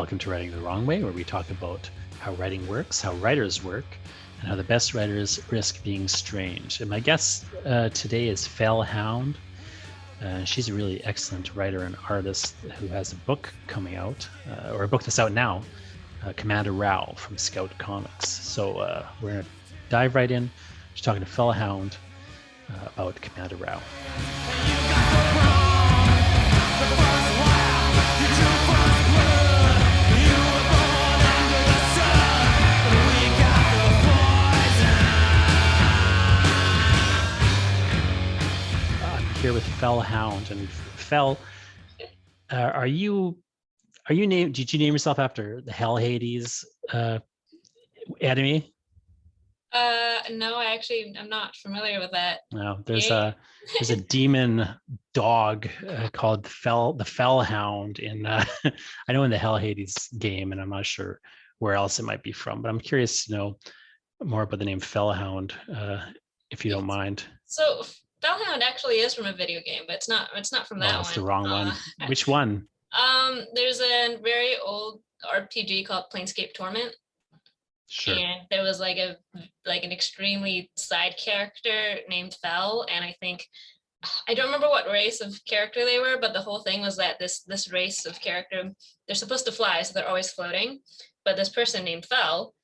welcome to Writing the Wrong Way, where we talk about how writing works, how writers work, and how the best writers risk being strange. And my guest today is Fell Hound. She's a really excellent writer and artist who has a book coming out, or a book that's out now, Commander Rao from Scout Comics. So we're going to dive right in. She's talking to Fell Hound about Commander Rao. Here with Fell Hound. And Fell, are you named? Did you name yourself after the Hell Hades enemy? No, I'm not familiar with that. No, there's a demon dog called the Fell Hound in I know in the Hell Hades game, and I'm not sure where else it might be from, but I'm curious to know more about the name Fell Hound, if you don't mind. So Fell Hound actually is from a video game, but it's not from that one. It's the wrong one. Which one? There's a very old RPG called Planescape Torment. Sure. And there was like an extremely side character named Fell, and I don't remember what race of character they were, but the whole thing was that this race of character, they're supposed to fly, so they're always floating. But this person named Fell,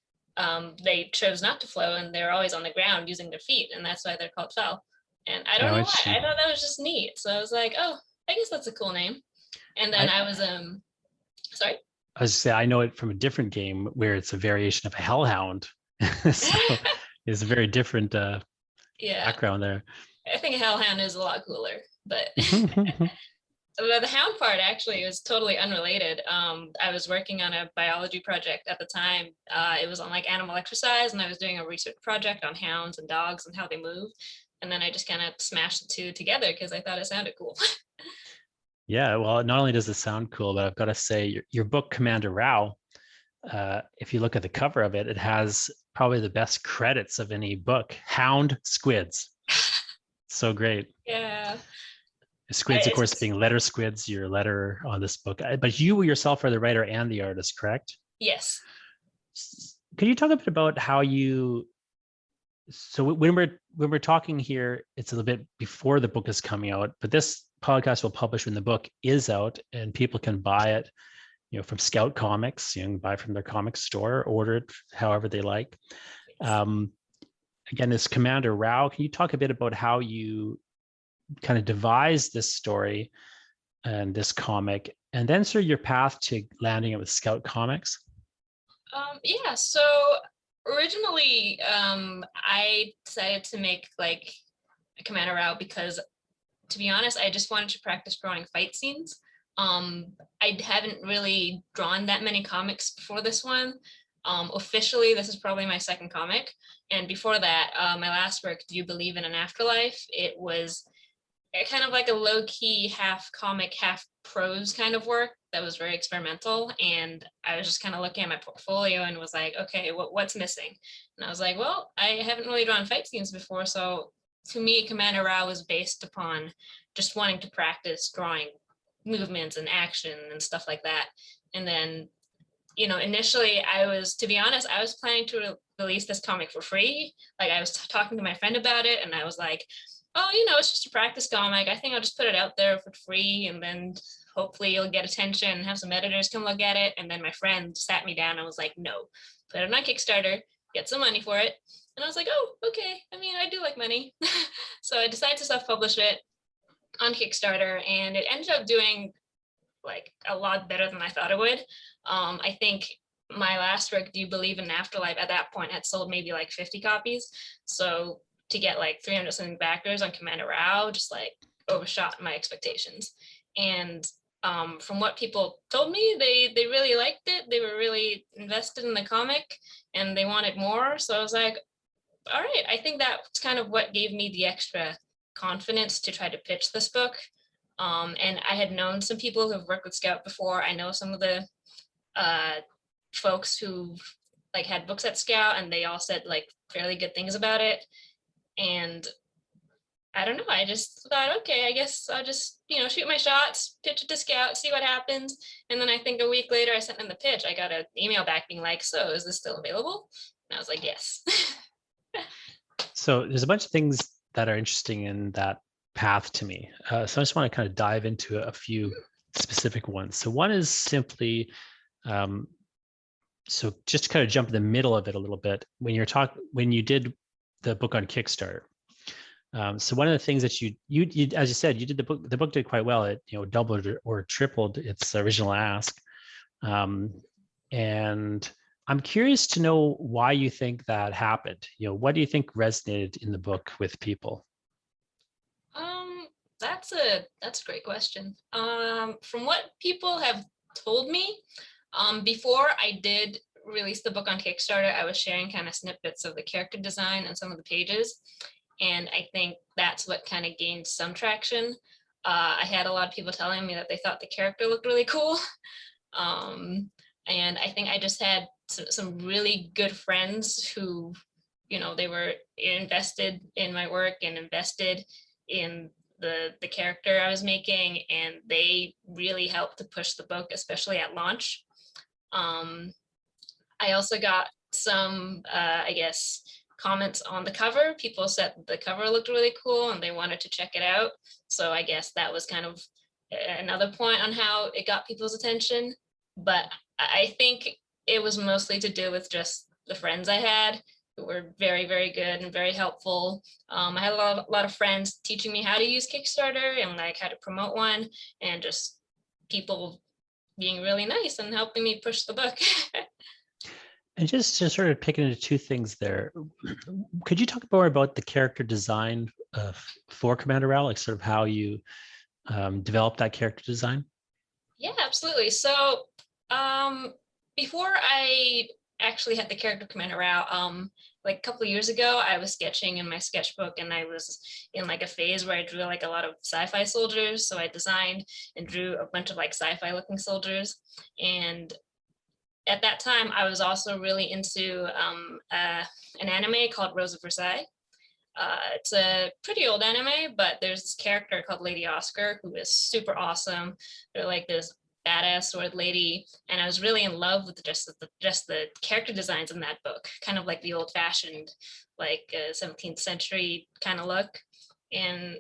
they chose not to float, and they're always on the ground using their feet, and that's why they're called Fell. And I don't know why. I thought that was just neat. So I was like, oh, I guess that's a cool name. And then I was sorry. I was say I know it from a different game where it's a variation of a hellhound. So it's a very different background there. I think a hellhound is a lot cooler, but the hound part actually was totally unrelated. I was working on a biology project at the time. It was on like animal exercise, and I was doing a research project on hounds and dogs and how they move. And then I just kind of smashed the two together because I thought it sounded cool. Yeah, well, not only does it sound cool, but I've got to say your book, Commander Rao, if you look at the cover of it, it has probably the best credits of any book. Hound squids. So great. Yeah. Squids, of course, being letter squids, your letter on this book. But you yourself are the writer and the artist, correct? Yes. Could you talk a bit about how you... So when we're talking here, it's a little bit before the book is coming out, but this podcast will publish when the book is out, and people can buy it, from Scout Comics. You can buy from their comic store, order it however they like. Again, this Commander Rao. Can you talk a bit about how you kind of devised this story and this comic, and then sort of your path to landing it with Scout Comics? Yeah. So originally, I decided to make like a Commander Rao because, to be honest, I just wanted to practice drawing fight scenes. I haven't really drawn that many comics before this one. Officially, this is probably my second comic. And before that, my last work, Do You Believe in an Afterlife? It was kind of like a low-key half comic, half prose kind of work that was very experimental. And I was just kind of looking at my portfolio and was like, okay, what's missing? And I was like, well, I haven't really drawn fight scenes before. So to me, Commander Rao was based upon just wanting to practice drawing movements and action and stuff like that. And then, initially to be honest, I was planning to release this comic for free. Like I was talking to my friend about it, and I was like, oh, it's just a practice comic. I think I'll just put it out there for free, and then hopefully you'll get attention and have some editors come look at it. And then my friend sat me down and was like, no, put it on Kickstarter, get some money for it. And I was like, oh, okay. I mean, I do like money. So I decided to self-publish it on Kickstarter, and it ended up doing like a lot better than I thought it would. I think my last work, Do You Believe in an Afterlife, at that point had sold maybe like 50 copies. So to get like 300 something backers on Commander Rao just like overshot my expectations. And from what people told me, they really liked it. They were really invested in the comic and they wanted more. So I was like, all right, I think that's kind of what gave me the extra confidence to try to pitch this book. And I had known some people who've worked with Scout before. I know some of the folks who like had books at Scout, and they all said like fairly good things about it. And I don't know. I just thought, okay, I guess I'll just, shoot my shots, pitch it to Scout, see what happens. And then I think a week later, I sent in the pitch. I got an email back being like, so is this still available? And I was like, yes. So there's a bunch of things that are interesting in that path to me. So I just want to kind of dive into a few specific ones. So one is simply, so just to kind of jump in the middle of it a little bit, when you did the book on Kickstarter. So one of the things that you as you said, you did the book did quite well. It doubled or tripled its original ask. And I'm curious to know why you think that happened. What do you think resonated in the book with people? That's a great question. From what people have told me, before I did release the book on Kickstarter, I was sharing kind of snippets of the character design and some of the pages. And I think that's what kind of gained some traction. I had a lot of people telling me that they thought the character looked really cool. And I think I just had some really good friends who, they were invested in my work and invested in the character I was making, and they really helped to push the book, especially at launch. I also got some, I guess, comments on the cover. People said the cover looked really cool and they wanted to check it out. So I guess that was kind of another point on how it got people's attention. But I think it was mostly to do with just the friends I had, who were very, very good and very helpful. I had a lot of friends teaching me how to use Kickstarter and like how to promote one, and just people being really nice and helping me push the book. And just to sort of pick into two things there, could you talk more about the character design for Commander Rao, like sort of how you developed that character design? Yeah, absolutely. So before I actually had the character Commander Rao, like a couple of years ago, I was sketching in my sketchbook, and I was in like a phase where I drew like a lot of sci-fi soldiers. So I designed and drew a bunch of like sci-fi looking soldiers. And at that time, I was also really into an anime called Rose of Versailles. It's a pretty old anime, but there's this character called Lady Oscar who is super awesome. They're like this badass sword lady, and I was really in love with just the character designs in that book, kind of like the old-fashioned, like 17th century kind of look. And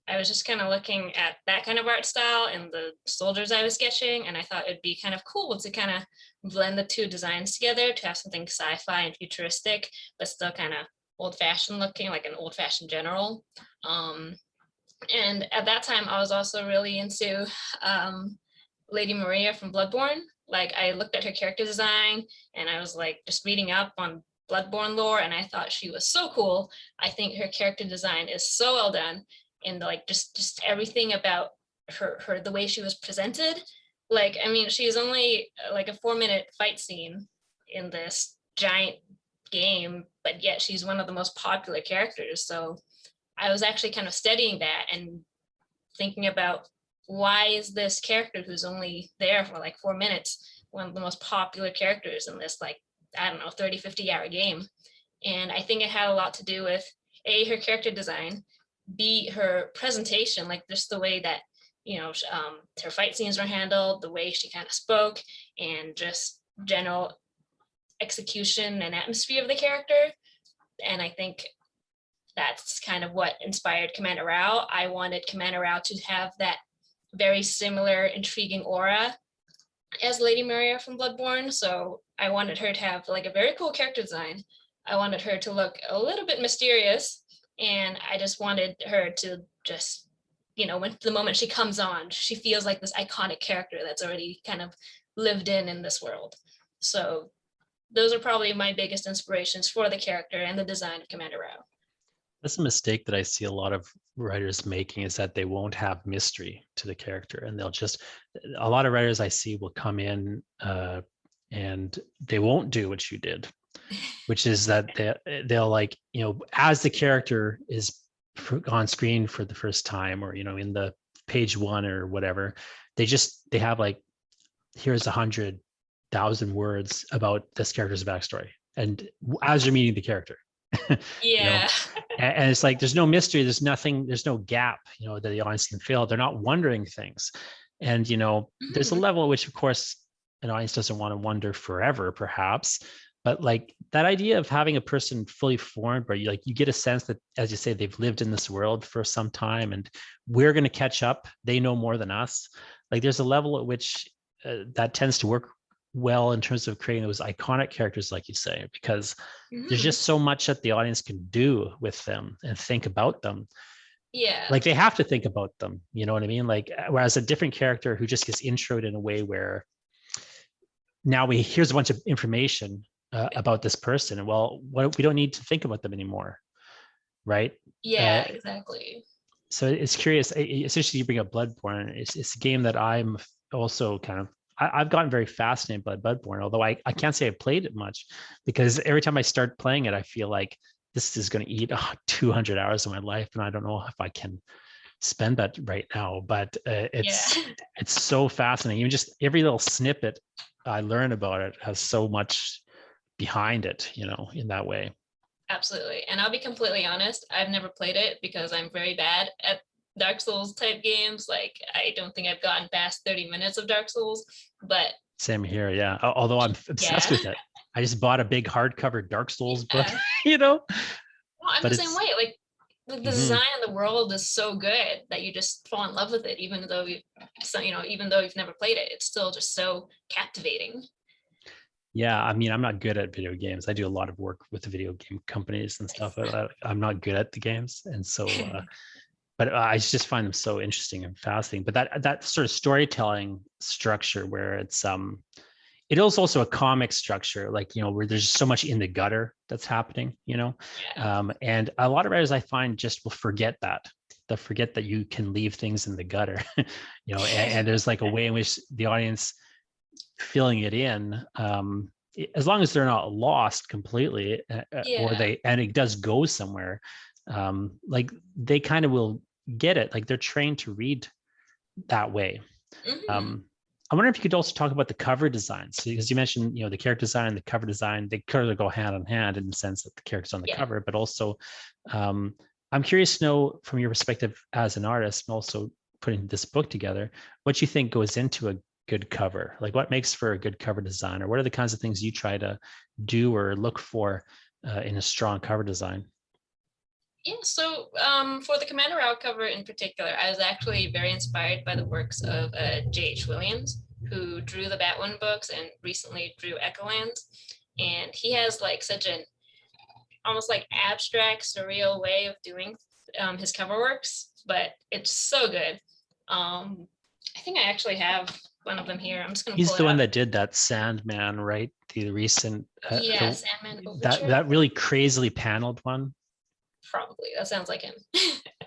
I was just kind of looking at that kind of art style and the soldiers I was sketching, and I thought it'd be kind of cool to kind of blend the two designs together to have something sci-fi and futuristic, but still kind of old-fashioned looking, like an old-fashioned general. And at that time, I was also really into Lady Maria from Bloodborne. Like, I looked at her character design, and I was like just reading up on Bloodborne lore, and I thought she was so cool. I think her character design is so well done, and like just everything about her the way she was presented. Like, I mean, she's only like a 4-minute fight scene in this giant game, but yet she's one of the most popular characters. So I was actually kind of studying that and thinking about, why is this character who's only there for like 4 minutes one of the most popular characters in this, like, I don't know, 30-50 hour game? And I think it had a lot to do with A, her character design, B, her presentation, like just the way that, her fight scenes were handled, the way she kind of spoke, and just general execution and atmosphere of the character. And I think that's kind of what inspired Commander Rao. I wanted Commander Rao to have that very similar, intriguing aura as Lady Maria from Bloodborne. So I wanted her to have like a very cool character design. I wanted her to look a little bit mysterious, and I just wanted her to just, when the moment she comes on, she feels like this iconic character that's already kind of lived in this world. So those are probably my biggest inspirations for the character and the design of Commander Rao. That's a mistake that I see a lot of writers making, is that they won't have mystery to the character, and a lot of writers I see will come in and they won't do what you did, which is that they'll like, as the character is on screen for the first time, or, in the page one or whatever, they have like, here's 100,000 words about this character's backstory. And as you're meeting the character, You know, Yeah. and it's like there's no mystery, there's nothing, there's no gap, you know, that the audience can fill. They're not wondering things. And you know, there's a Mhm. level at which, of course, an audience doesn't want to wonder forever, perhaps. But like that idea of having a person fully formed, where you like you get a sense that, as you say, they've lived in this world for some time, and we're going to catch up. They know more than us. Like there's a level at which that tends to work well in terms of creating those iconic characters, like you say, because there's Mhm. just so much that the audience can do with them and think about them. Yeah. Like they have to think about them, you know what I mean? Like whereas a different character who just gets introed in a way where now here's a bunch of information about this person, and well, what, we don't need to think about them anymore, right? Yeah, uh, exactly. so it's curious, especially you bring up Bloodborne. It's a game that I'm also kind of, I've gotten very fascinated by Bloodborne, although I can't say I played it much, because every time I start playing it, I feel like this is going to eat 200 hours of my life, and I don't know if I can spend that right now. But Yeah. it's so fascinating. Even just every little snippet I learn about it has so much behind it, you know, in that way. Absolutely. And I'll be completely honest, I've never played it because I'm very bad at Dark Souls type games. Like, I don't think I've gotten past 30 minutes of Dark Souls, but Same here, yeah. Although I'm obsessed yeah. with it. I just bought a big hardcover Dark Souls book, Yeah. you know, Well, I'm but the same it's way. Like, the mhm. design of the world is so good that you just fall in love with it, even though even though you've never played it, it's still just so captivating. Yeah, I mean, I'm not good at video games. I do a lot of work with the video game companies and stuff. I'm not good at the games, and so but I just find them so interesting and fascinating. But that sort of storytelling structure where it is also a comic structure, like, you know, where there's so much in the gutter that's happening, you know. Yeah. And a lot of writers I find just will forget that. They'll forget that you can leave things in the gutter, you know, and there's like a way in which the audience filling it in, as long as they're not lost completely, or Yeah. they, and it does go somewhere, like they kind of will get it. Like they're trained to read that way. Hmm. um, I wonder if you could also talk about the cover designs, because you mentioned, you know, the character design and the cover design, they kind of go hand in hand in the sense that the character's on the Yeah. cover, but also um, I'm curious to know from your perspective as an artist, and also putting this book together, what you think goes into a good cover. Like what makes for a good cover design, or what are the kinds of things you try to do or look for in a strong cover design? Yeah, so for the Commander Rao cover in particular, I was actually very inspired by the works of J.H. Williams, who drew the Batwoman books and recently drew Echolands. And he has like such an almost like abstract, surreal way of doing his cover works, but it's so good. I think I actually have one of them here. I'm just going to He's pull it the one up. that did that Sandman, right? The recent, Yeah, Sandman that Overture. that really crazily paneled one. Probably. That sounds like him.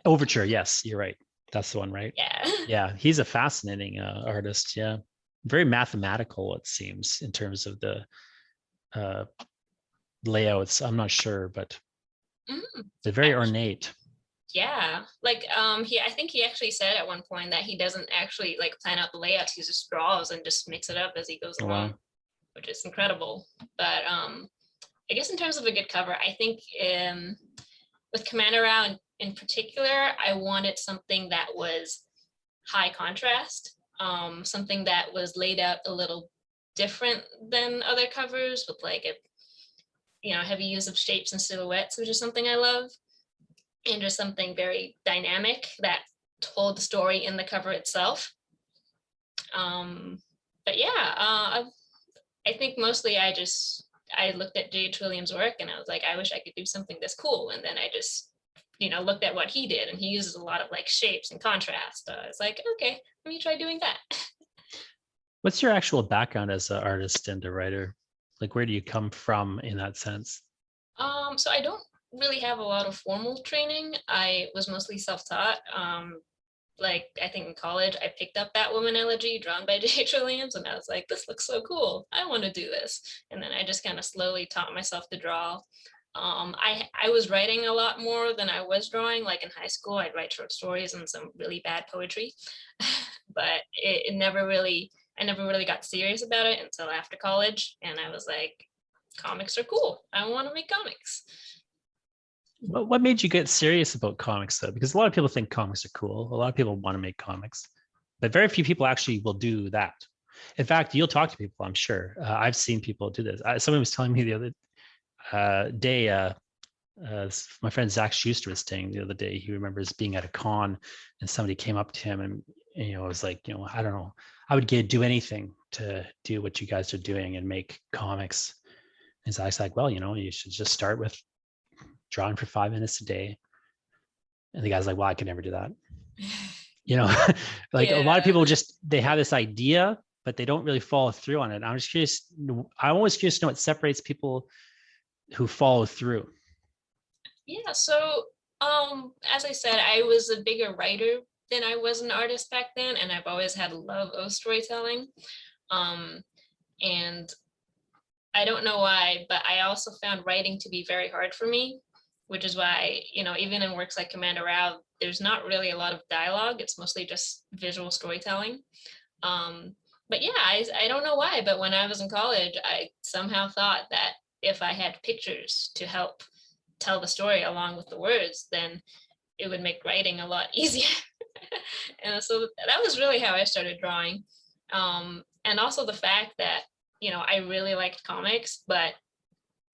Overture, yes, you're right. That's the one, right? Yeah. Yeah, he's a fascinating artist. Yeah, very mathematical, it seems, in terms of the uh, layouts. I'm not sure, but Mm, they're very ornate. yeah, like I think he actually said at one point that he doesn't actually like plan out the layouts, he just draws and just makes it up as he goes Oh along, wow. which is incredible. But I guess in terms of a good cover, I think with Commander Rao in particular, I wanted something that was high contrast, something that was laid out a little different than other covers with like a heavy use of shapes and silhouettes, which is something I love, and just something very dynamic that told the story in the cover itself. Um, but yeah, I think mostly I looked at J.H. Williams' work and I was like, I wish I could do something this cool. And then I just looked at what he did, and he uses a lot of like shapes and contrast. It's like, okay, let me try doing that. What's your actual background as an artist and a writer? Like, where do you come from in that sense? So I don't really have a lot of formal training. I was mostly self-taught. Like I think in college, I picked up that woman elegy drawn by J.H. Williams, and I was like, this looks so cool. I want to do this. And then I just kind of slowly taught myself to draw. I was writing a lot more than I was drawing. Like in high school, I'd write short stories and some really bad poetry, but it never really, I never really got serious about it until after college. And I was like, comics are cool. I want to make comics. What made you get serious about comics though? Because a lot of people think comics are cool. A lot of people want to make comics, but very few people actually will do that. In fact, you'll talk to people, I'm sure. I've seen people do this. Someone was telling me the other day, my friend Zach Schuster was saying the other day, he remembers being at a con and somebody came up to him and, was like, I don't know, I would do anything to do what you guys are doing and make comics. And Zach's like, well, you should just start with drawing for 5 minutes a day. And the guy's like, well, I could never do that. Like a lot of people they have this idea, but they don't really follow through on it. I'm just curious. I'm always curious to know what separates people who follow through. Yeah. So, as I said, I was a bigger writer than I was an artist back then, and I've always had a love of storytelling. And I don't know why, but I also found writing to be very hard for me, which is why, even in works like Commander Rao, there's not really a lot of dialogue. It's mostly just visual storytelling. But yeah, I don't know why, but when I was in college, I somehow thought that if I had pictures to help tell the story along with the words, then it would make writing a lot easier. And so that was really how I started drawing. And also the fact that, I really liked comics, but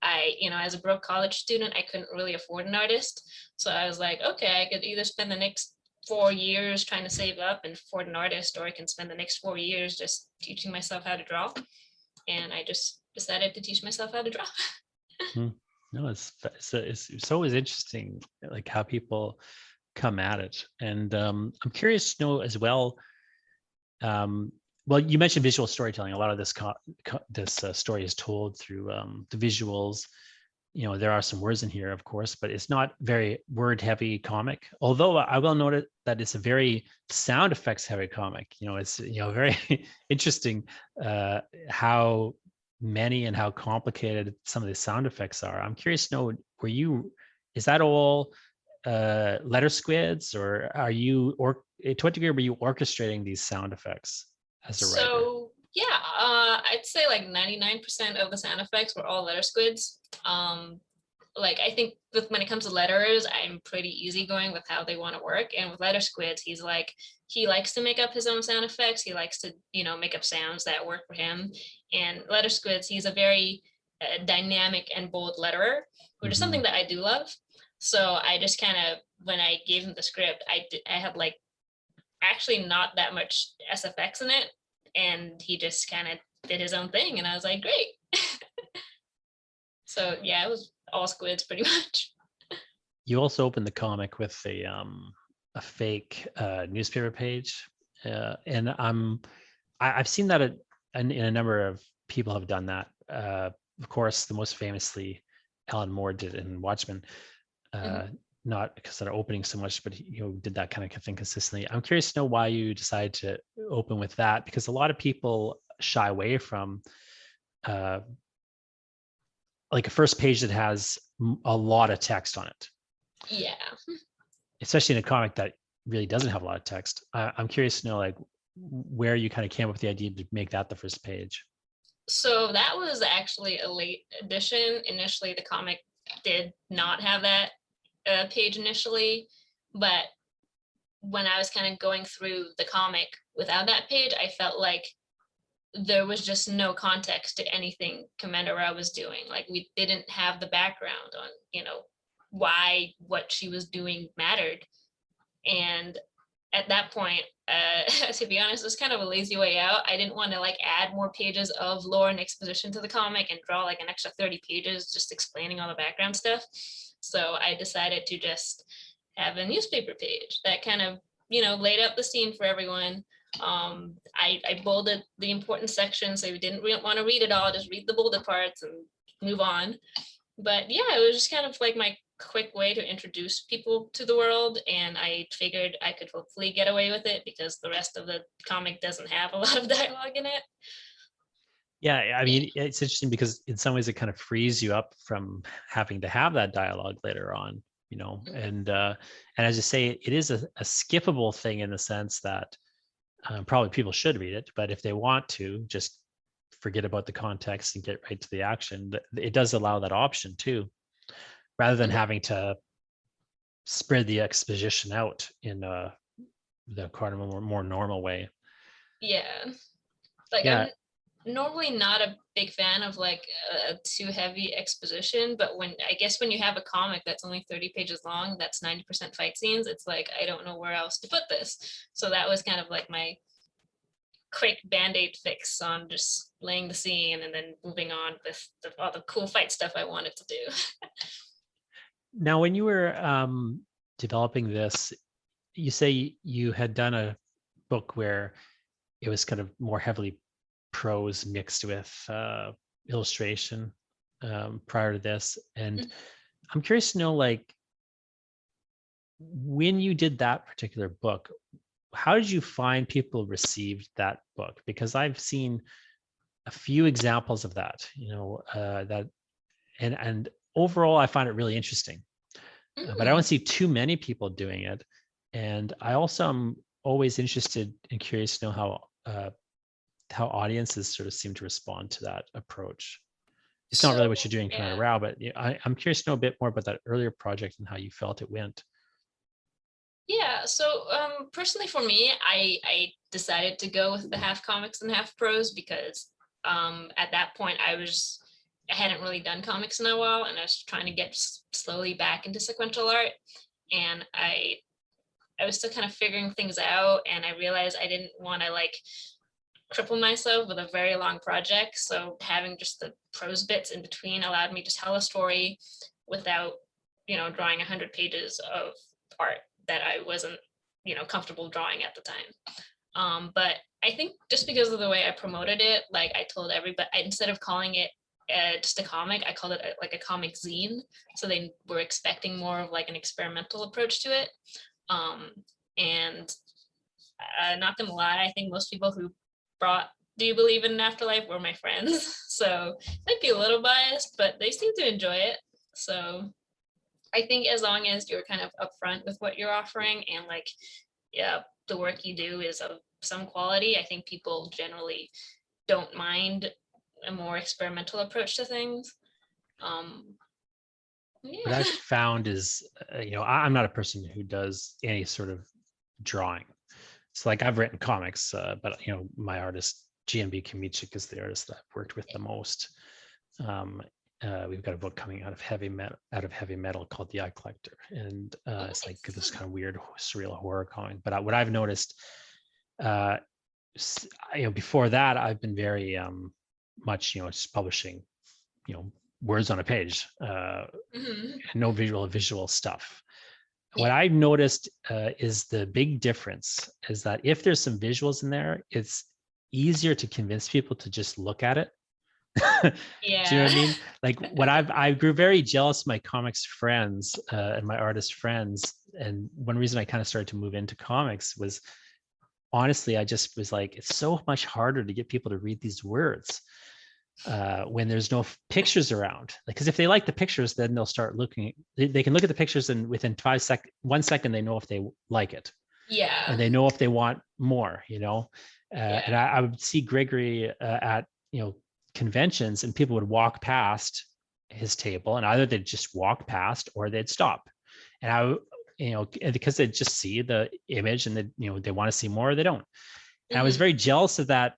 I, as a broke college student, I couldn't really afford an artist. So I was like, okay, I could either spend the next 4 years trying to save up and afford an artist, or I can spend the next 4 years just teaching myself how to draw. And I just decided to teach myself how to draw. No, it's always interesting, like how people come at it. And I'm curious to know as well. Well, you mentioned visual storytelling. A lot of this story is told through the visuals. There are some words in here, of course, but it's not very word-heavy comic. Although I will note that it's a very sound effects heavy comic. It's very interesting how many and how complicated some of the sound effects are. I'm curious to know, is that all letter squids, or are you, or to what degree were you orchestrating these sound effects as a writer? So yeah, I'd say like 99% of the sound effects were all letter squids. Like I think when it comes to letters, I'm pretty easygoing with how they want to work. And with letter squids, he likes to make up his own sound effects. He likes to, make up sounds that work for him. And letter squids, he's a very dynamic and bold letterer, which is something that I do love. So I just kind of, when I gave him the script, I had like actually not that much SFX in it. And he just kind of did his own thing. And I was like, great. So yeah, it was all squids pretty much. You also opened the comic with a fake newspaper page. And I've seen that in a number of people have done that. Of course, the most famously, Alan Moore did it in Watchmen. Not because they're opening so much, but did that kind of thing consistently. I'm curious to know why you decided to open with that, because a lot of people shy away from like a first page that has a lot of text on it. Yeah. Especially in a comic that really doesn't have a lot of text. I'm curious to know like where you kind of came up with the idea to make that the first page. So that was actually a late addition. Initially, the comic did not have that page initially, but when I was kind of going through the comic without that page, I felt like there was just no context to anything Commander Rao was doing. Like we didn't have the background on, why what she was doing mattered. And at that point, to be honest, it was kind of a lazy way out. I didn't want to like add more pages of lore and exposition to the comic and draw like an extra 30 pages just explaining all the background stuff. So I decided to just have a newspaper page that kind of, laid out the scene for everyone. I bolded the important sections, so you didn't want to read it all, just read the bolded parts and move on. But yeah, it was just kind of like my quick way to introduce people to the world, and I figured I could hopefully get away with it because the rest of the comic doesn't have a lot of dialogue in it. Yeah, I mean, it's interesting because in some ways it kind of frees you up from having to have that dialogue later on, and as you say, it is a skippable thing in the sense that probably people should read it, but if they want to just forget about the context and get right to the action, it does allow that option too, rather than having to spread the exposition out in the kind of a more normal way. Yeah. Like Yeah. I'm normally not a big fan of like a too heavy exposition, but I guess when you have a comic that's only 30 pages long, that's 90% fight scenes, it's like I don't know where else to put this. So that was kind of like my quick band-aid fix on just laying the scene and then moving on with all the cool fight stuff I wanted to do. Now, when you were developing this, you say you had done a book where it was kind of more heavily prose mixed with illustration prior to this. And I'm curious to know, like, when you did that particular book, how did you find people received that book? Because I've seen a few examples of that, that, and overall, I find it really interesting. But I don't see too many people doing it. And I also am always interested and curious to know how audiences sort of seem to respond to that approach. It's not really what you're doing, Commander Rao, but I'm curious to know a bit more about that earlier project and how you felt it went. Yeah, so personally for me, I decided to go with the half comics and half prose because at that point I hadn't really done comics in a while, and I was trying to get slowly back into sequential art, and I was still kind of figuring things out, and I realized I didn't want to like cripple myself with a very long project. So having just the prose bits in between allowed me to tell a story without, drawing 100 pages of art that I wasn't, comfortable drawing at the time. But I think just because of the way I promoted it, like I told everybody, instead of calling it just a comic, I called it like a comic zine. So they were expecting more of like an experimental approach to it. And not gonna lie, I think most people who brought Do You Believe in an Afterlife were my friends. So might be a little biased, but they seem to enjoy it. So I think as long as you're kind of upfront with what you're offering and like, yeah, the work you do is of some quality, I think people generally don't mind a more experimental approach to things. What I've found is, I'm not a person who does any sort of drawing. So like I've written comics, but my artist GMB Kamichik is the artist that I've worked with the most. We've got a book coming out of heavy metal called The Eye Collector, and it's like this kind of weird surreal horror comic. But what I've noticed, before that, I've been very much just publishing, words on a page, no visual stuff. What I've noticed is the big difference is that if there's some visuals in there, it's easier to convince people to just look at it. Yeah. Do you know what I mean? Like I grew very jealous of my comics friends and my artist friends. And one reason I kind of started to move into comics was, honestly, I just was like, it's so much harder to get people to read these words when there's no pictures around. Like, because if they like the pictures, then they'll start looking. They can look at the pictures, and within 1 second, they know if they like it. Yeah. And they know if they want more. And I would see Gregory at conventions, and people would walk past his table, and either they'd just walk past or they'd stop. And because they just see the image and they want to see more or they don't. And I was very jealous of that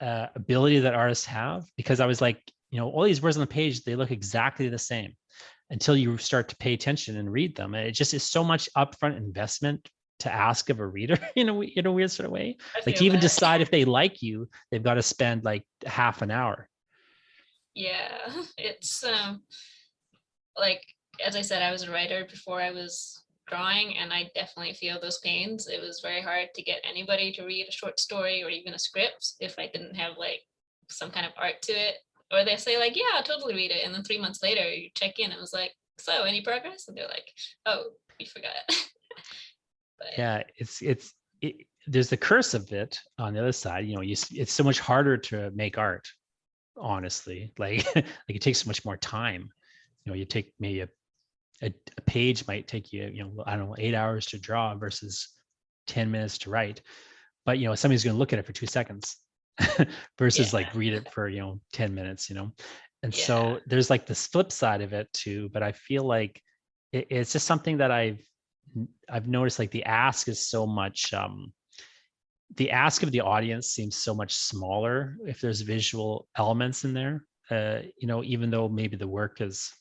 ability that artists have, because I was like, all these words on the page, they look exactly the same until you start to pay attention and read them. And it just is so much upfront investment to ask of a reader in a weird sort of way. Like, to even decide if they like you, they've got to spend like half an hour. Yeah, it's like, as I said, I was a writer before I was drawing, and I definitely feel those pains. It was very hard to get anybody to read a short story or even a script if I didn't have like some kind of art to it. Or they say like, yeah, I'll totally read it, and then 3 months later you check in and it was like, so any progress? And they're like, oh, we forgot. But, yeah, there's the curse of it on the other side. It's so much harder to make art, honestly. Like it takes so much more time. You take maybe a page might take you, I don't know, 8 hours to draw versus 10 minutes to write. But somebody's going to look at it for 2 seconds versus like read it for 10 minutes. And so there's like this flip side of it too. But I feel like it's just something that I've I've noticed like the ask is so much, the ask of the audience seems so much smaller if there's visual elements in there, even though maybe the work is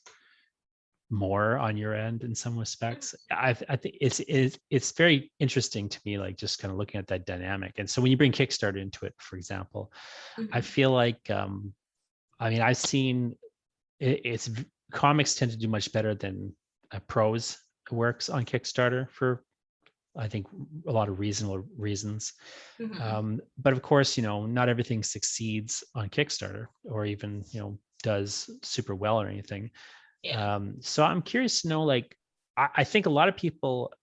more on your end in some respects. I think it's very interesting to me, like just kind of looking at that dynamic. And so when you bring Kickstarter into it, for example, I feel like, I've seen it's comics tend to do much better than prose works on Kickstarter for, I think, a lot of reasonable reasons. But of course, not everything succeeds on Kickstarter or even, does super well or anything. Yeah. So I'm curious to know, like, I think a lot of people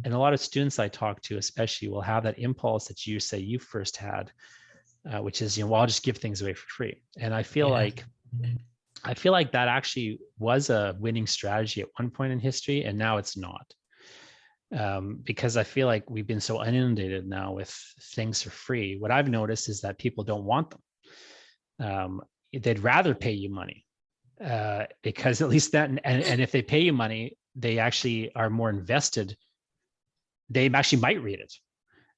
and a lot of students I talk to, especially, will have that impulse that you say you first had, which is, well, I'll just give things away for free. And I feel like that actually was a winning strategy at one point in history, and now it's not. Because I feel like we've been so inundated now with things for free. What I've noticed is that people don't want them. They'd rather pay you money, because at least that, and if they pay you money, they actually are more invested. They actually might read it,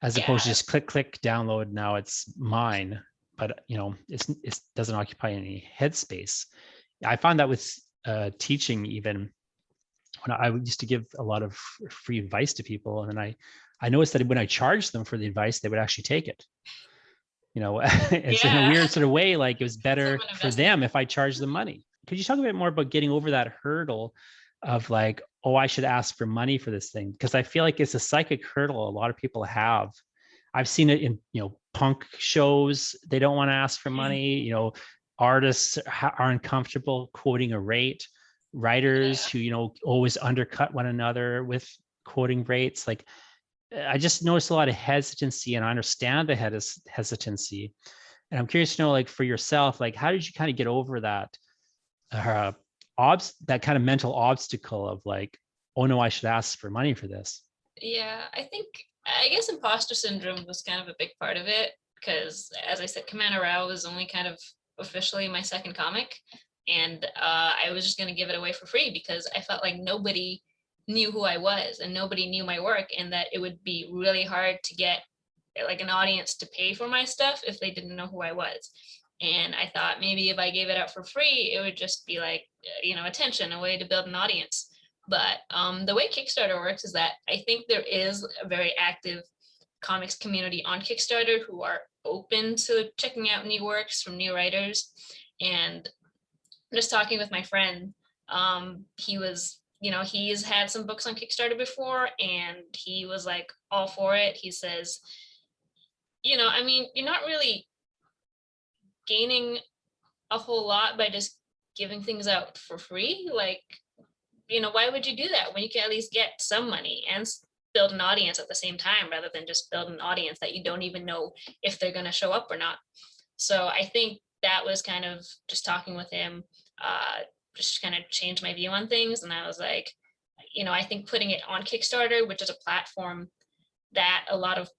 as opposed to just click, download. Now it's mine, but it doesn't occupy any headspace. I found that with teaching, even when I used to give a lot of free advice to people, and then I noticed that when I charged them for the advice, they would actually take it. It's in a weird sort of way, like it was better for them if I charged them money. Could you talk a bit more about getting over that hurdle of like, oh, I should ask for money for this thing? Because I feel like it's a psychic hurdle a lot of people have. I've seen it in, punk shows. They don't want to ask for money. Artists aren't comfortable quoting a rate. Writers who, always undercut one another with quoting rates. Like, I just noticed a lot of hesitancy, and I understand the hesitancy. And I'm curious to know, like, for yourself, like, how did you kind of get over that, that kind of mental obstacle of like, oh no, I should ask for money for this? Yeah, I guess imposter syndrome was kind of a big part of it, because as I said, Commander Rao was only kind of officially my second comic, and I was just going to give it away for free because I felt like nobody knew who I was and nobody knew my work, and that it would be really hard to get like an audience to pay for my stuff if they didn't know who I was. And I thought maybe if I gave it out for free, it would just be like, attention, a way to build an audience. But the way Kickstarter works is that I think there is a very active comics community on Kickstarter who are open to checking out new works from new writers. And just talking with my friend, he was, he's had some books on Kickstarter before, and he was like all for it. He says, you're not really gaining a whole lot by just giving things out for free. Like, why would you do that when you can at least get some money and build an audience at the same time, rather than just build an audience that you don't even know if they're going to show up or not? So I think that was kind of just talking with him, just kind of changed my view on things. And I was like, I think putting it on Kickstarter, which is a platform that a lot of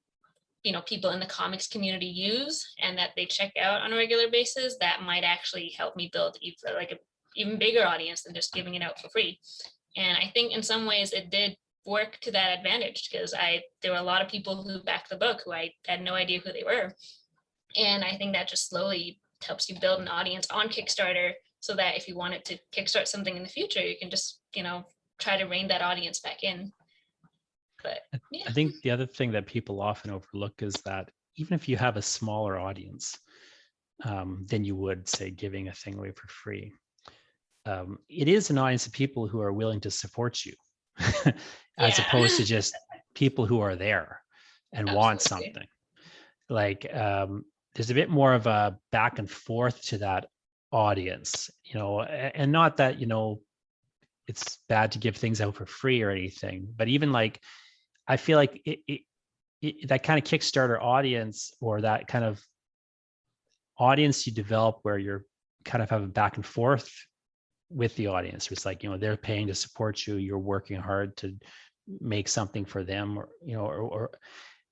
people in the comics community use and that they check out on a regular basis, that might actually help me build an even bigger audience than just giving it out for free. And I think in some ways it did work to that advantage, because there were a lot of people who backed the book who I had no idea who they were. And I think that just slowly helps you build an audience on Kickstarter, so that if you wanted to kickstart something in the future, you can just, try to rein that audience back in. But yeah. I think the other thing that people often overlook is that even if you have a smaller audience than you would, say, giving a thing away for free, it is an audience of people who are willing to support you, as opposed to just people who are there and want something. Like, there's a bit more of a back and forth to that audience, and not that, it's bad to give things out for free or anything, but even like, I feel like that kind of Kickstarter audience, or that kind of audience you develop where you're kind of have a back and forth with the audience. It's like, they're paying to support you, you're working hard to make something for them, or, or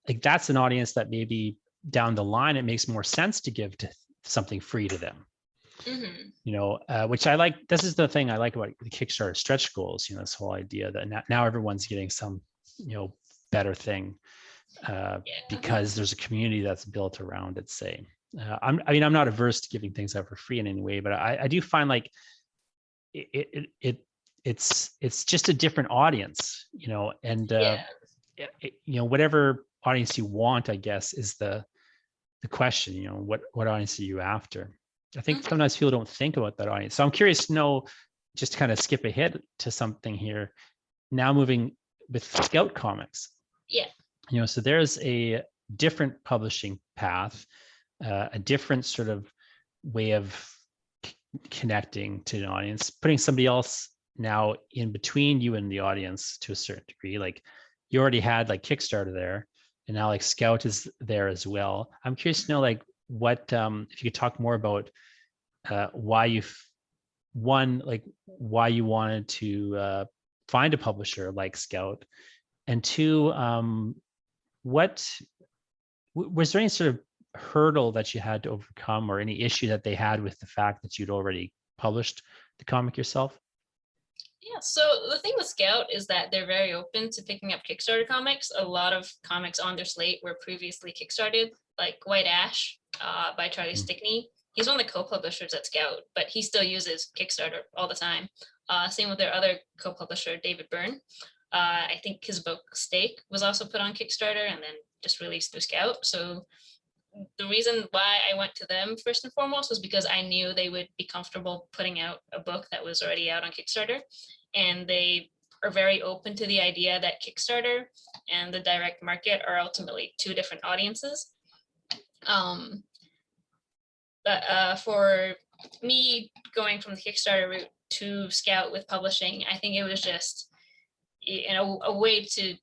like, that's an audience that maybe down the line, it makes more sense to give to something free to them. Which I like. This is the thing I like about the Kickstarter stretch goals, this whole idea that now everyone's getting some better thing, Yeah. because there's a community that's built around it, say. I'm not averse to giving things out for free in any way, but I do find like it's just a different audience, and Yeah. whatever audience you want, I guess, is the question. What audience are you after? I think Mhm. sometimes people don't think about that audience. So I'm curious to know, just to kind of skip ahead to something here. Now moving with Scout Comics, Yeah. so there's a different publishing path, a different sort of way of connecting to an audience, putting somebody else now in between you and the audience to a certain degree. Like, you already had like Kickstarter there, and now like Scout is there as well. I'm curious to know, like, what if you could talk more about why why you wanted to find a publisher like Scout, and two, what was there any sort of hurdle that you had to overcome, or any issue that they had with the fact that you'd already published the comic yourself? Yeah, so the thing with Scout is that they're very open to picking up Kickstarter comics. A lot of comics on their slate were previously kickstarted, like White Ash by Charlie Mm. Stickney. He's one of the co-publishers at Scout, but he still uses Kickstarter all the time. Same with their other co-publisher, David Byrne. I think his book Stake was also put on Kickstarter and then just released through Scout. So the reason why I went to them first and foremost was because I knew they would be comfortable putting out a book that was already out on Kickstarter. And they are very open to the idea that Kickstarter and the direct market are ultimately two different audiences. But for me, going from the Kickstarter route to Scout with publishing, I think it was just a way to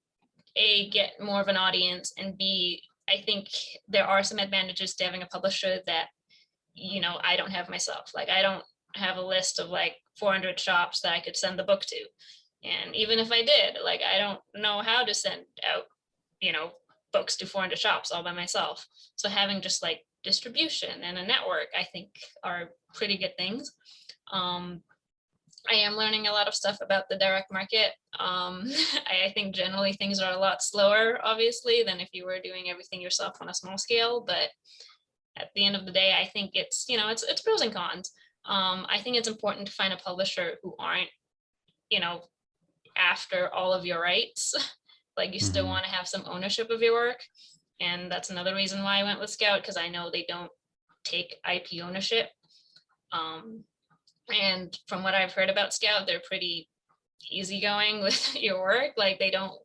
get more of an audience, and B, I think there are some advantages to having a publisher that I don't have myself. Like, I don't have a list of like 400 shops that I could send the book to, and even if I did, like, I don't know how to send out books to 400 shops all by myself. So having just like distribution and a network, I think, are pretty good things. I am learning a lot of stuff about the direct market. I think generally things are a lot slower, obviously, than if you were doing everything yourself on a small scale. But at the end of the day, I think it's pros and cons. I think it's important to find a publisher who aren't, after all of your rights. Like, you still Mm-hmm. want to have some ownership of your work. And that's another reason why I went with Scout, because I know they don't take IP ownership. And from what I've heard about Scout, they're pretty easygoing with your work. Like, they don't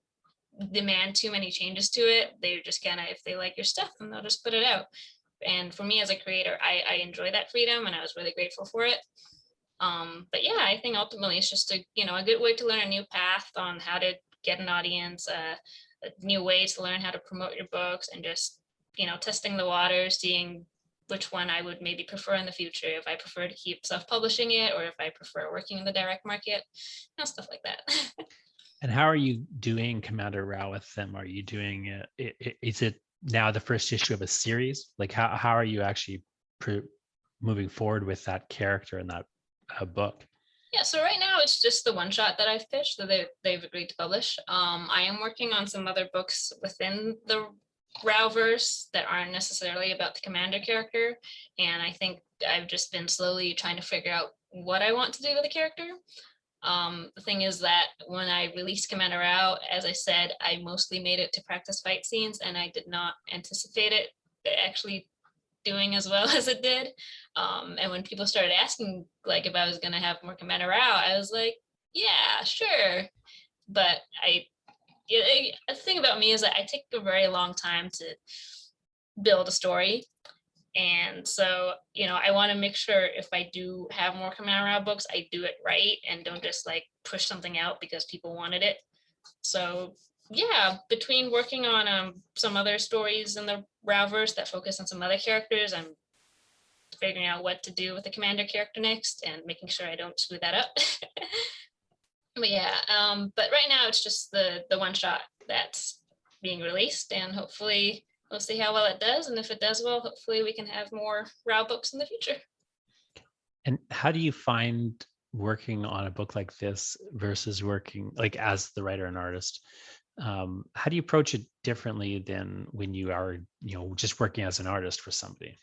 demand too many changes to it. They're just kind of, if they like your stuff, then they'll just put it out. And for me as a creator, I enjoy that freedom, and I was really grateful for it. But yeah, I think ultimately it's just a good way to learn a new path on how to get an audience, a new way to learn how to promote your books, and just testing the waters, seeing which one I would maybe prefer in the future, if I prefer to keep self-publishing it or if I prefer working in the direct market, stuff like that. And how are you doing Commander Rao with them? Are you doing is it now the first issue of a series? Like, how are you actually moving forward with that character in that book? Yeah, so right now it's just the one shot that I've pitched that they've agreed to publish. I am working on some other books within the Raoverse that aren't necessarily about the Commander character, and I think I've just been slowly trying to figure out what I want to do with the character. The thing is that when I released Commander Rao, as I said, I mostly made it to practice fight scenes, and I did not anticipate it actually doing as well as it did. And when people started asking, like, if I was going to have more Commander Rao, I was like, yeah, sure. But the thing about me is that I take a very long time to build a story. And so, I want to make sure if I do have more Commander Rao books, I do it right and don't just like push something out because people wanted it. So yeah, between working on some other stories in the Raoverse that focus on some other characters, I'm figuring out what to do with the Commander character next and making sure I don't screw that up. But yeah, but right now it's just the one shot that's being released, and hopefully we'll see how well it does. And if it does well, hopefully we can have more Rao books in the future. And how do you find working on a book like this versus working like as the writer and artist How do you approach it differently than when you are, just working as an artist for somebody?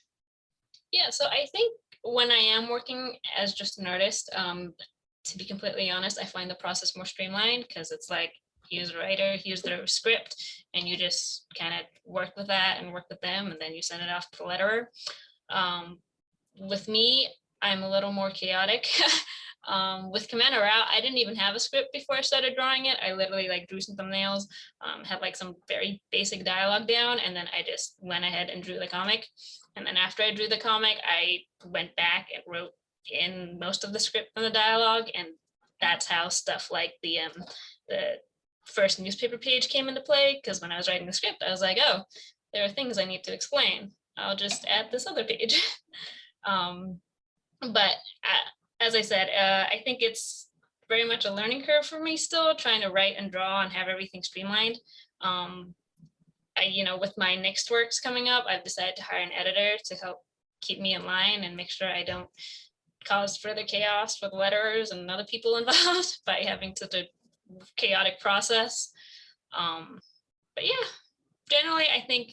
Yeah, so I think when I am working as just an artist, to be completely honest, I find the process more streamlined because it's like here's a writer, here's their script, and you just kind of work with that and work with them, and then you send it off to the letterer. Um, with me, I'm a little more chaotic. With Commander Rao, I didn't even have a script before I started drawing it. I literally like drew some thumbnails, had like some very basic dialogue down, and then I just went ahead and drew the comic. And then after I drew the comic, I went back and wrote in most of the script and the dialogue, and that's how stuff like the first newspaper page came into play. Because when I was writing the script, I was like, oh, there are things I need to explain. I'll just add this other page. um, but as I said, I think it's very much a learning curve for me still, trying to write and draw and have everything streamlined. Um, with my next works coming up, I've decided to hire an editor to help keep me in line and make sure I don't cause further chaos for the letterers and other people involved by having such a chaotic process. But yeah, generally, I think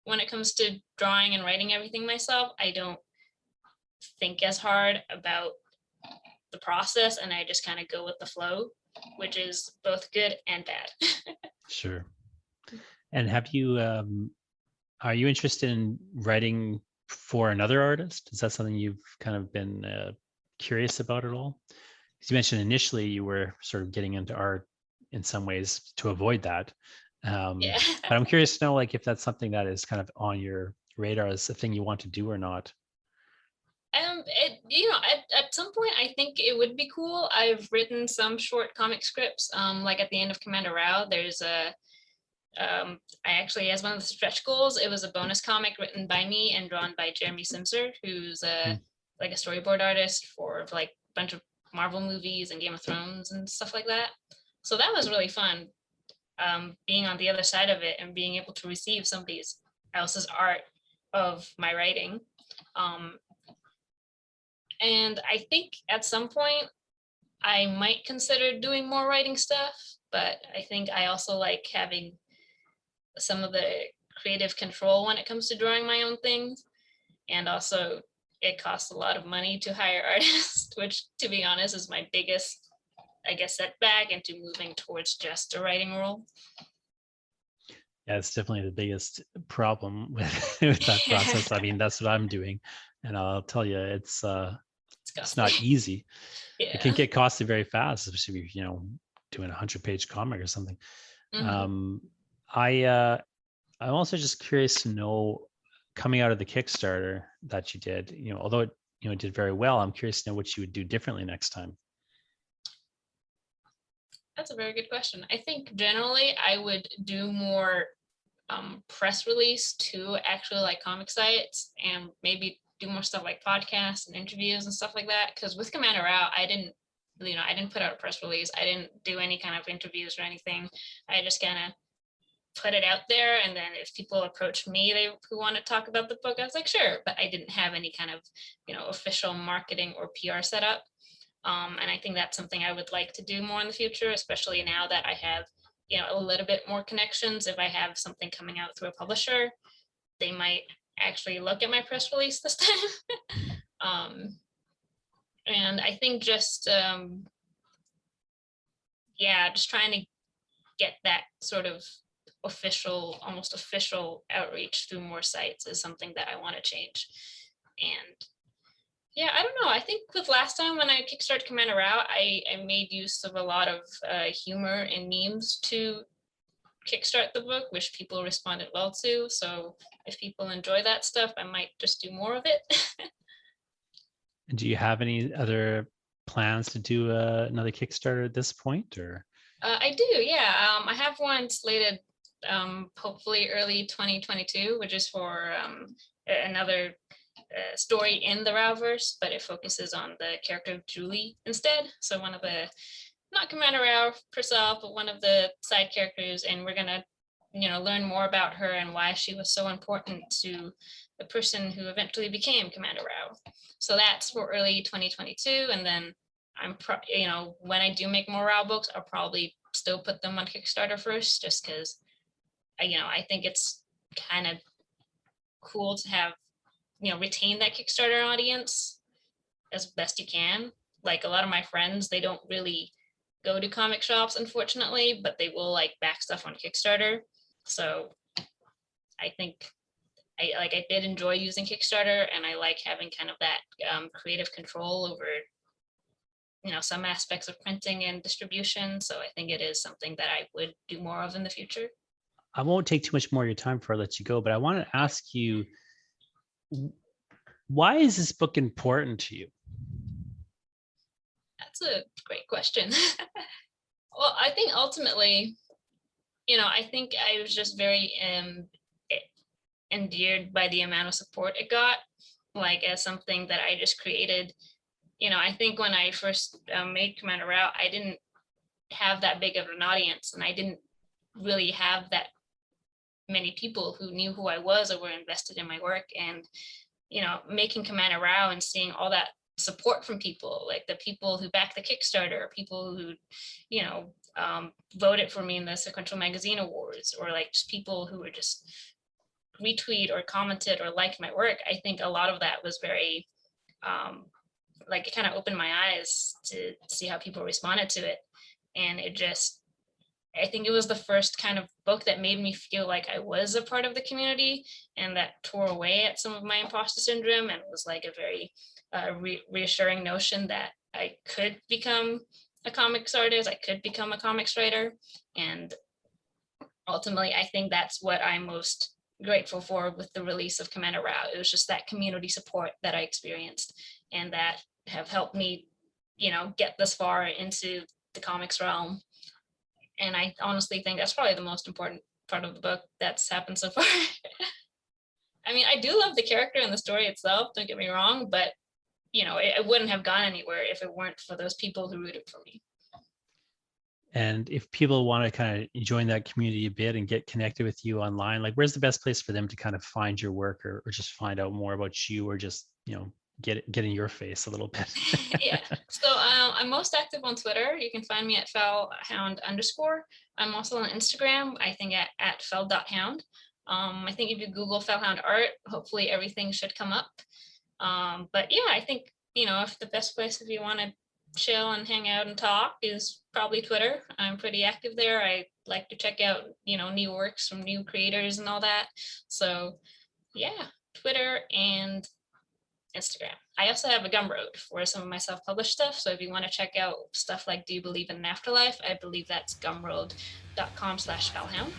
when it comes to drawing and writing everything myself, I don't think as hard about the process and I just kind of go with the flow, which is both good and bad. Sure. And are you interested in writing for another artist? Is that something you've kind of been curious about at all? Because you mentioned initially you were sort of getting into art in some ways to avoid that. Yeah. But I'm curious to know, like, if that's something that is kind of on your radar as a thing you want to do or not. At some point, I think it would be cool. I've written some short comic scripts. Like at the end of Commander Rao, there's I actually, as one of the stretch goals, it was a bonus comic written by me and drawn by Jeremy Simser, who's Hmm. like a storyboard artist for like a bunch of Marvel movies and Game of Thrones and stuff like that. So that was really fun, being on the other side of it and being able to receive somebody else's art of my writing. Um, and I think at some point I might consider doing more writing stuff, but I think I also like having some of the creative control when it comes to drawing my own things. And also, it costs a lot of money to hire artists, which, to be honest, is my biggest, I guess, setback into moving towards just a writing role. Yeah, it's definitely the biggest problem with, with that process. I mean, that's what I'm doing, and I'll tell you, It's it's costly. not easy. It can Yeah. get costly very fast, especially if you're, doing a 100-page comic or something. Hmm. Um, I'm also just curious to know, coming out of the Kickstarter that you did, although it, did very well, I'm curious to know what you would do differently next time. That's a very good question. I think generally I would do more press release to actually like comic sites and maybe do more stuff like podcasts and interviews and stuff like that. Because with Commander Rao, I didn't put out a press release. I didn't do any kind of interviews or anything. I just kind of put it out there, and then if people approached me who want to talk about the book, I was like, sure, but I didn't have any kind of official marketing or PR setup. And I think that's something I would like to do more in the future, especially now that I have a little bit more connections. If I have something coming out through a publisher, they might actually look at my press release this time. And I think just just trying to get that sort of almost official outreach through more sites is something that I want to change. And yeah, I don't know. I think with last time when I kickstarted Commander Rao, I made use of a lot of humor and memes to kickstart the book, which people responded well to. So if people enjoy that stuff, I might just do more of it. And do you have any other plans to do another Kickstarter at this point, or? I do, yeah. I have one slated, hopefully early 2022, which is for another story in the Raoverse, but it focuses on the character of Julie instead. So one of the, not Commander Rao herself, but one of the side characters, and we're gonna, learn more about her and why she was so important to the person who eventually became Commander Rao. So that's for early 2022, and then when I do make more Rao books, I'll probably still put them on Kickstarter first, just because I think it's kind of cool to have, retain that Kickstarter audience as best you can. Like a lot of my friends, they don't really go to comic shops, unfortunately, but they will like back stuff on Kickstarter. So I think I did enjoy using Kickstarter, and I like having kind of that creative control over some aspects of printing and distribution. So I think it is something that I would do more of in the future. I won't take too much more of your time before I let you go, but I want to ask you, why is this book important to you? That's a great question. Well, I think ultimately, I think I was just very endeared by the amount of support it got, like as something that I just created. I think when I first made Commander Rao, I didn't have that big of an audience, and I didn't really have that many people who knew who I was or were invested in my work. And making Commander Rao and seeing all that support from people, like the people who backed the Kickstarter, people who voted for me in the Sequential Magazine Awards, or like just people who were just retweet or commented or liked my work. I think a lot of that was very like it kind of opened my eyes to see how people responded to it. And I think it was the first kind of book that made me feel like I was a part of the community, and that tore away at some of my imposter syndrome, and was like a very reassuring notion that I could become a comics artist, I could become a comics writer. And ultimately, I think that's what I'm most grateful for with the release of Commander Rao. It was just that community support that I experienced, and that have helped me, get this far into the comics realm. And I honestly think that's probably the most important part of the book that's happened so far. I mean, I do love the character and the story itself, don't get me wrong, but it wouldn't have gone anywhere if it weren't for those people who rooted for me. And if people want to kind of join that community a bit and get connected with you online, like where's the best place for them to kind of find your work, or just find out more about you, or just, get in your face a little bit? Yeah. So I'm most active on Twitter. You can find me at Fell Hound _. I'm also on Instagram, I think at Fell.Hound. I think if you Google Fell Hound art, hopefully everything should come up. But yeah, I think, if the best place if you want to chill and hang out and talk is probably Twitter. I'm pretty active there. I like to check out, new works from new creators and all that. So yeah, Twitter and Instagram. I also have a Gumroad for some of my self-published stuff. So if you want to check out stuff like Do You Believe in an Afterlife, I believe that's gumroad.com/fellhound.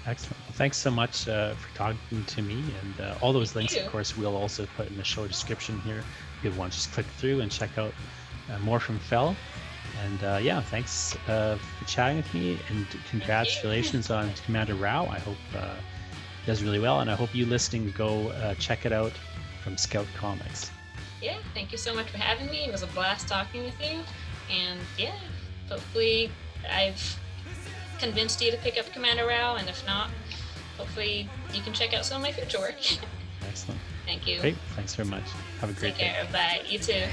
Excellent. Well, thanks so much for talking to me. And all those links, of course, we'll also put in the show description here. If you want to just click through and check out more from Fell. And yeah, thanks for chatting with me, and congratulations on Commander Rao. I hope it does really well, and I hope you listening go check it out from Scout Comics. Yeah, thank you so much for having me. It was a blast talking with you. And yeah, hopefully I've convinced you to pick up Commander Rao, and if not, hopefully you can check out some of my future work. Excellent. Thank you. Great. Thanks very much. Have a great day. Take care. Bye. You too.